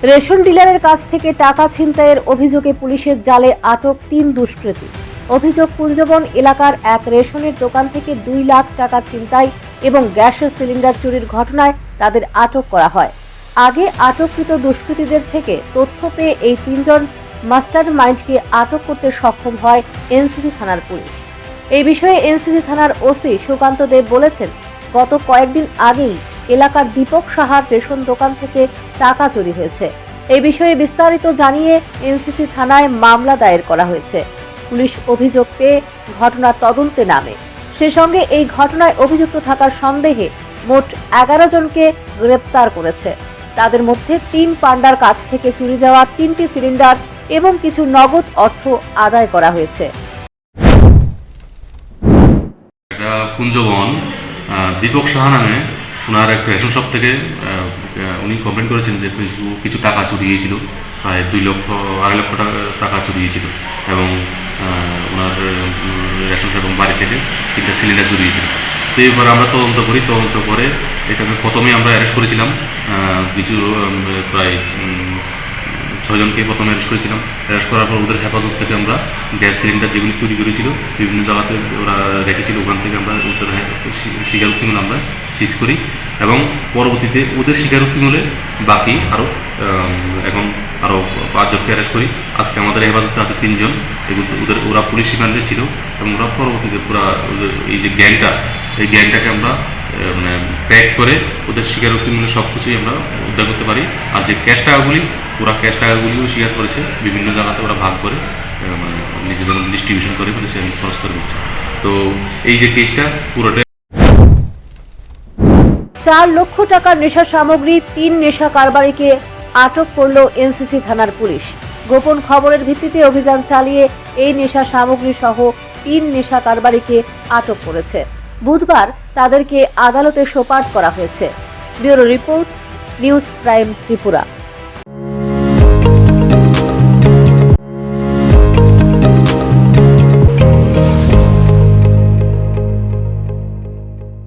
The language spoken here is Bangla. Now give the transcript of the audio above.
রেশন ডিলারের কাছ থেকে টাকা ছিনতাইয়ের অভিযোগে পুলিশের জালে আটক 3 দুষ্কৃতী। অভিযোগ, কুঞ্জবন এলাকার এক রেশনের দোকান থেকে 2 লাখ টাকা ছিনতাই এবং গ্যাসের সিলিন্ডার চুরির ঘটনায় তাদের আটক করা হয়। আগে আটককৃত দুষ্কৃতীদের থেকে তথ্য পেয়ে এই 3 জন মাস্টার মাইন্ডকে আটক করতে সক্ষম হয় এনসিসি থানার পুলিশ। এই বিষয়ে এনসিসি থানার ওসি সুকান্ত দেব বলেছেন, গত কয়েকদিন আগেই এলাকার দীপক সাহার রেশন দোকান থেকে টাকা চুরি হয়েছে। এই বিষয়ে বিস্তারিত জানিয়ে এনসিসি থানায় মামলা দায়ের করা হয়েছে। পুলিশ অভিযোগ পেয়ে ঘটনার তদন্তে নামে। সে সঙ্গে এই ঘটনায় অভিযুক্ত থাকার সন্দেহে মোট 11 জনকে গ্রেপ্তার করেছে। তাদের মধ্যে 3 পান্ডার কাছ থেকে চুরি যাওয়া 3টি সিলিন্ডার এবং কিছু নগদ অর্থ আদায় করা হয়েছে। কুঞ্জবন দীপক সাহা নামে ওনার এক রেশন শপ থেকে উনি কমপ্লেন করেছেন যে কিছু টাকা চুরি গিয়েছিল, প্রায় 2.5 লক্ষ টাকা চুরি গিয়েছিল এবং ওনার রেশন শপ এবং বাড়ি থেকে 3টা সিলিন্ডার চুরি গিয়েছিল। তো এবার আমরা তদন্ত করে এটাকে প্রথমে আমরা অ্যারেস্ট করেছিলাম, কিছু প্রায় 6 জনকে প্রথমে অ্যারেস্ট করেছিলাম। অ্যারেস্ট করার পর ওদের হেফাজত থেকে আমরা গ্যাস সিলিন্ডার যেগুলি চুরি করেছিল বিভিন্ন জায়গাতে ওরা রেখেছিল, ওখান থেকে আমরা ওদের স্বীকারোক্তিমূল আমরা সিজ করি এবং পরবর্তীতে ওদের স্বীকারোক্তিমূলে বাকি এখন আরও 5 জনকে অ্যারেস্ট করি। আজকে আমাদের হেফাজতে আছে 3 জন। ওরা পুলিশ রিমান্ডে ছিল এবং ওরা পরবর্তীতে পুরা এই যে এই গ্যাংটাকে আমরা মানে প্যাক করে ওদের স্বীকারোক্তিমূলে সব কিছুই আমরা উদ্ধার করতে পারি। আর যে ক্যাশ টাকাগুলিও স্বীকার করেছে, বিভিন্ন জায়গাতে ওরা ভাগ করে মানে নিজেদের ডিস্ট্রিবিউশন করে ফেলেছে এবং খরচ করে দিচ্ছে। তো এই যে কেসটা পুরোটা 4 লক্ষ টাকার নেশা সামগ্রী 3 নেশা কারবারিকে আটক করল এনসিসি থানার পুলিশ। গোপন খবরের ভিত্তিতে অভিযান চালিয়ে এই নেশা সামগ্রী সহ 3 নেশা কারবারিকে আটক করেছে। বুধবার তাদেরকে আদালতে সোপর্দ করা হয়েছে। Bureau report, news prime Tripura.